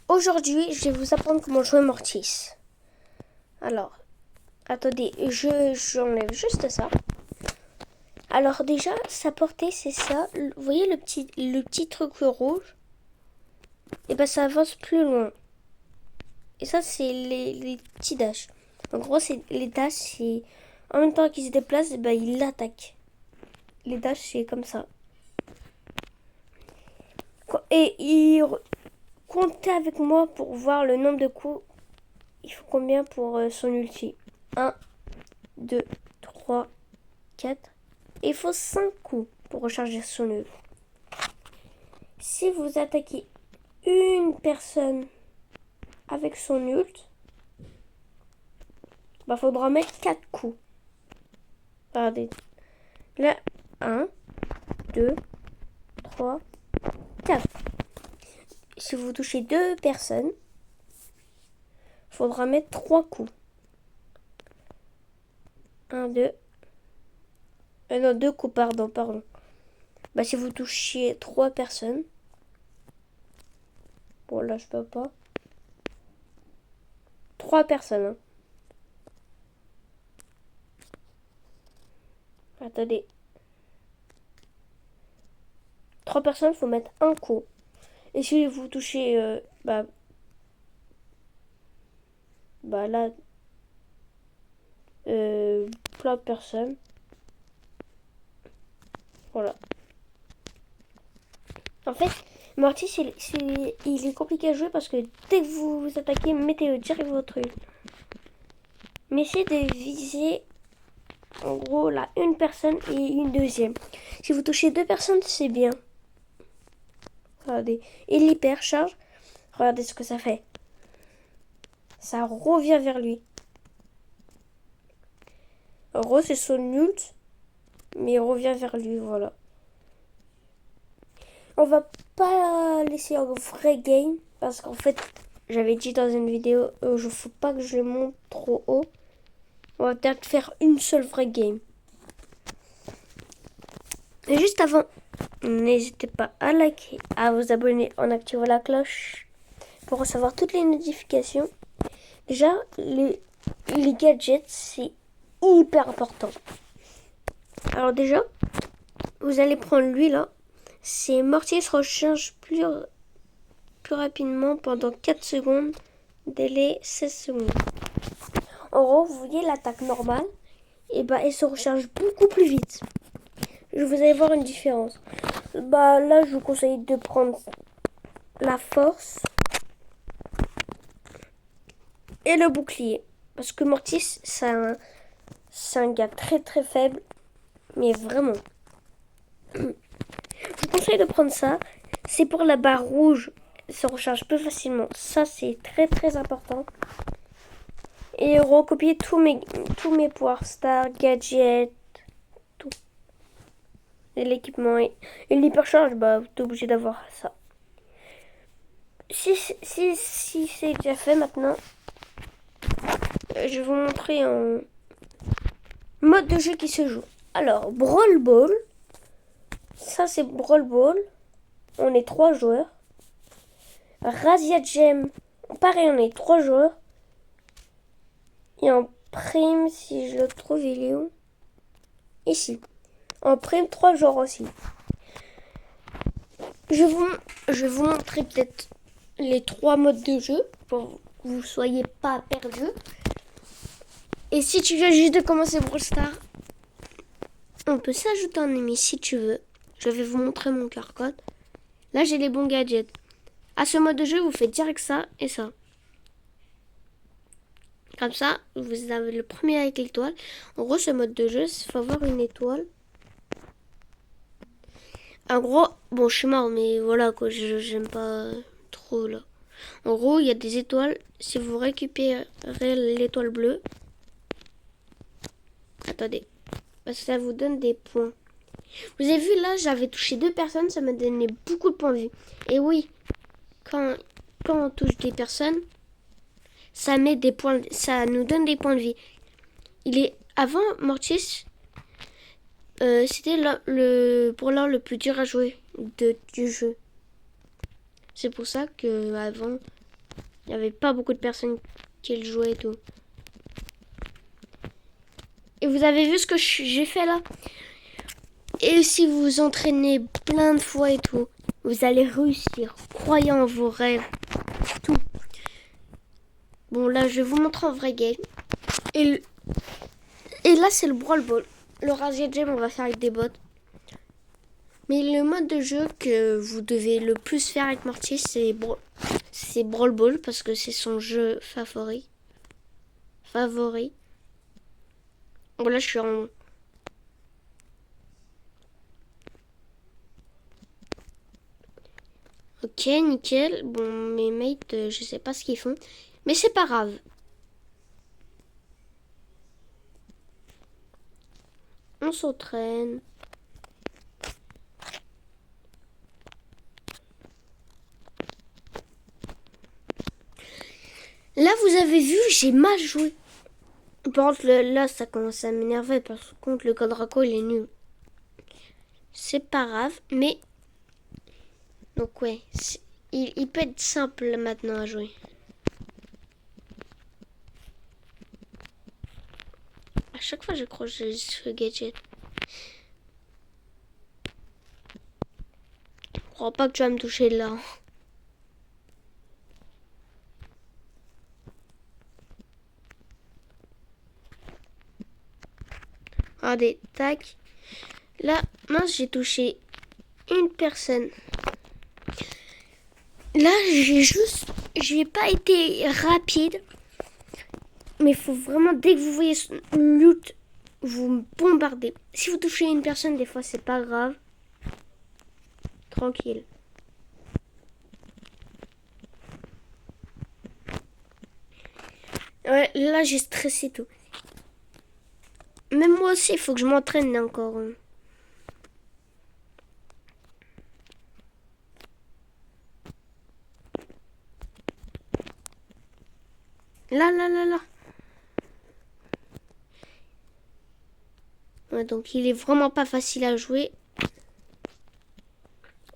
Aujourd'hui, je vais vous apprendre comment jouer Mortis. Alors, attendez, j'enlève juste ça. Alors déjà, sa portée, c'est ça. Vous voyez le petit truc rouge? Et ben ça avance plus loin. Et ça, c'est les petits dashs. En gros, c'est les dashs, c'est en même temps qu'il se déplace, ben, il l'attaque. Les dashs, c'est comme ça. Et comptez avec moi pour voir le nombre de coups. Il faut combien pour son ulti? 1, 2, 3, 4. Il faut 5 coups pour recharger son ult. Si vous attaquez une personne avec son ult, bah faudra mettre 4 coups. Regardez. Là, 1, 2, 3, 4. Si vous touchez 2 personnes, faudra mettre 3 coups. 1, 2. Non, 2 coups, pardon. Bah si vous touchiez 3 personnes. Bon là je peux pas. 3 personnes. Hein. Attendez. 3 personnes, faut mettre un coup. Et si vous touchez bah là plein de personnes. Voilà. En fait, Mortis, il est compliqué à jouer parce que dès que vous vous attaquez, mettez direct votre ult. Mais essayez de viser, en gros, là, une personne et une deuxième. Si vous touchez 2 personnes, c'est bien. Regardez. Et l'hypercharge, regardez ce que ça fait. Ça revient vers lui. En gros, c'est son ult, mais il revient vers lui, voilà. On va pas laisser un vrai game, parce qu'en fait, j'avais dit dans une vidéo, je faut pas que je le monte trop haut. On va peut-être faire une seule vraie game. Et juste avant, n'hésitez pas à liker, à vous abonner en activant la cloche pour recevoir toutes les notifications. Déjà, les gadgets, c'est hyper important. Alors déjà, vous allez prendre lui là. C'est Mortis recharge plus rapidement pendant 4 secondes, délai 16 secondes. En gros, vous voyez l'attaque normale, et bah elle se recharge beaucoup plus vite. Vous allez voir une différence. Bah là, je vous conseille de prendre la force et le bouclier. Parce que Mortis, c'est un gars très très faible, mais vraiment. Je vous conseille de prendre ça. C'est pour la barre rouge, ça recharge plus facilement. Ça, c'est très très important. Et recopier tous mes pouvoirs star, gadgets, tout. Et l'équipement et l'hypercharge, bah, t'es obligé d'avoir ça. Si c'est déjà fait maintenant, je vais vous montrer un mode de jeu qui se joue. Alors, Brawl Ball. Ça, c'est Brawl Ball. On est 3 joueurs. Razia Gem. Pareil, on est 3 joueurs. Et en prime, si je le trouve, il est où? Ici. En prime, 3 joueurs aussi. Je vais vous montrer peut-être les 3 modes de jeu pour que vous ne soyez pas perdus. Et si tu viens juste de commencer Brawl Stars, on peut s'ajouter un ami si tu veux. Je vais vous montrer mon QR code. Là, j'ai les bons gadgets. À ce mode de jeu, vous faites direct ça et ça. Comme ça, vous avez le premier avec l'étoile. En gros, ce mode de jeu, il faut avoir une étoile. En gros, bon, je suis mort, mais voilà quoi, j'aime pas trop là. En gros, il y a des étoiles. Si vous récupérez l'étoile bleue, attendez, parce que ça vous donne des points. Vous avez vu là, j'avais touché 2 personnes, ça m'a donné beaucoup de points de vie. Et oui, quand on touche des personnes, ça met des points, ça nous donne des points de vie. Il est avant Mortis, c'était pour l'heure le plus dur à jouer du jeu. C'est pour ça que avant Il n'y avait pas beaucoup de personnes qui le jouaient et tout. Et vous avez vu ce que j'ai fait là? Et si vous vous entraînez plein de fois et tout, vous allez réussir. Croyez en vos rêves. Tout. Bon, là, je vais vous montrer en vrai game. Et là, c'est le Brawl Ball. Le Rasier Gem, on va faire avec des bots. Mais le mode de jeu que vous devez le plus faire avec Mortis, c'est Brawl Ball parce que c'est son jeu favori. Bon, là, je suis en... Ok, nickel. Bon, mes mates, je sais pas ce qu'ils font. Mais c'est pas grave. On s'entraîne. Là, vous avez vu, j'ai mal joué. Par contre, là, ça commence à m'énerver. Par contre, le code Draco, il est nul. C'est pas grave, mais... Donc, ouais, il peut être simple maintenant à jouer. À chaque fois, je croche ce gadget. Je crois pas que tu vas me toucher là. Regardez, tac. Là, mince, j'ai touché une personne. Là, j'ai pas été rapide. Mais il faut vraiment, dès que vous voyez le loot, vous bombardez. Si vous touchez une personne, des fois, c'est pas grave. Tranquille. Ouais, là, j'ai stressé tout. Même moi aussi, il faut que je m'entraîne encore. Là. Ouais, donc il est vraiment pas facile à jouer.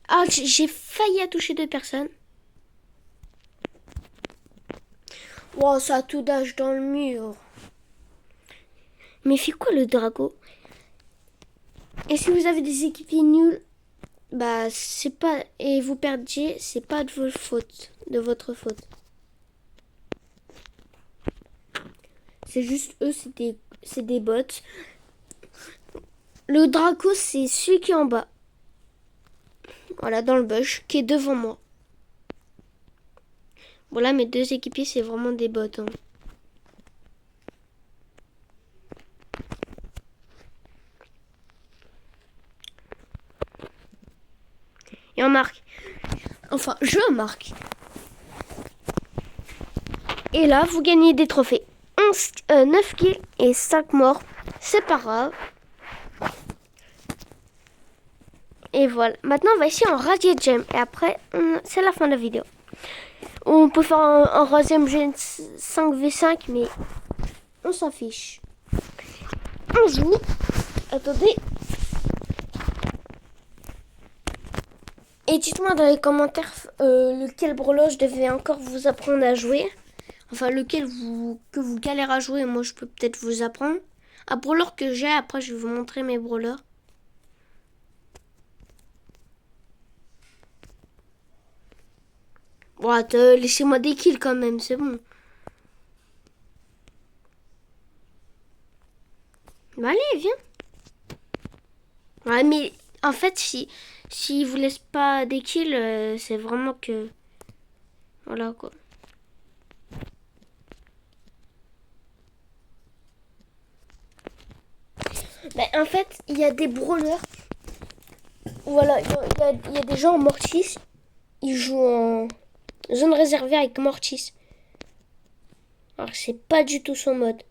Ah, j'ai failli à toucher deux personnes. Wow, ça a tout d'âge dans le mur. Mais fait quoi le Drago? Et si vous avez des équipiers nuls, bah c'est pas... Et vous perdiez, c'est pas de votre faute. C'est juste eux, c'est des bots. Le Draco, c'est celui qui est en bas. Voilà, dans le bush, qui est devant moi. Voilà, mes deux équipiers, c'est vraiment des bots. Hein. Et on marque. Enfin, je marque. Et là, vous gagnez des trophées. 9 kills et 5 morts. C'est pas grave. Et voilà. Maintenant, on va essayer en Radiant Gem. Et après, c'est la fin de la vidéo. On peut faire un Radiant Gem 5v5, mais on s'en fiche. On joue. Attendez. Et dites-moi dans les commentaires lequel brawler je devais encore vous apprendre à jouer. Enfin, lequel que vous galérez à jouer. Moi, je peux peut-être vous apprendre. Un brawler que j'ai, après, je vais vous montrer mes brawlers. Bon, laissez-moi des kills quand même, c'est bon. Bah allez, viens. Ouais, mais en fait, si vous laisse pas des kills, c'est vraiment que... Voilà, quoi. Bah, en fait, il y a des brawlers. Voilà, il y a des gens en Mortis. Ils jouent en zone réservée avec Mortis. Alors, c'est pas du tout son mode.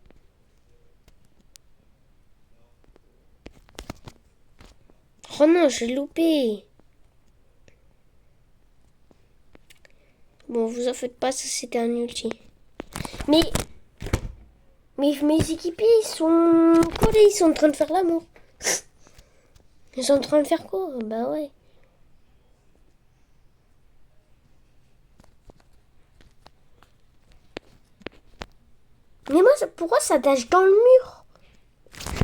Oh non, j'ai loupé. Bon, vous en faites pas, ça c'était un ulti. Mais mes équipiers, ils sont... Quoi là? Ils sont en train de faire l'amour. Ils sont en train de faire quoi? Bah ouais. Mais moi, pourquoi ça tache dans le mur?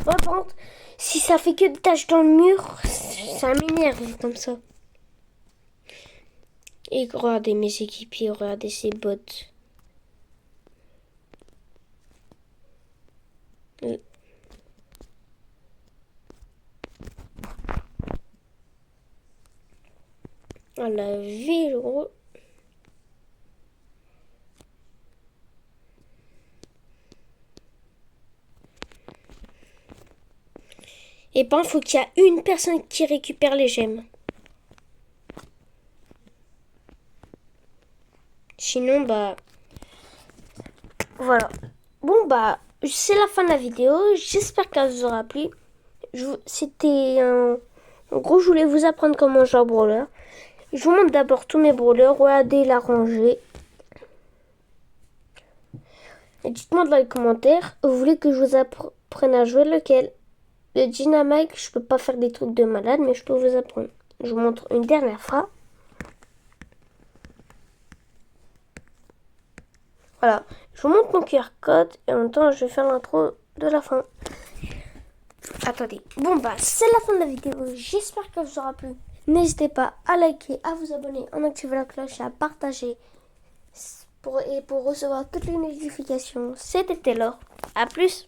Ouais, par contre, si ça fait que des taches dans le mur, ça m'énerve comme ça. Et regardez mes équipiers, regardez ces bottes. Oh la vélo. Et ben, faut qu'il y a une personne qui récupère les gemmes. Sinon, bah... Voilà. Bon, bah, c'est la fin de la vidéo. J'espère qu'elle vous aura plu. C'était un... En gros, je voulais vous apprendre comment jouer à brawler. Je vous montre d'abord tous mes brawlers. Regardez la rangée. Et dites-moi dans les commentaires, vous voulez que je vous apprenne à jouer lequel? Le Dynamite, je peux pas faire des trucs de malade, mais je peux vous apprendre. Je vous montre une dernière fois. Voilà, je vous montre mon QR code et en même temps je vais faire l'intro de la fin. Attendez, bon bah c'est la fin de la vidéo, j'espère qu'elle vous aura plu. N'hésitez pas à liker, à vous abonner, à activer la cloche et à partager pour recevoir toutes les notifications. C'était Taylor, à plus.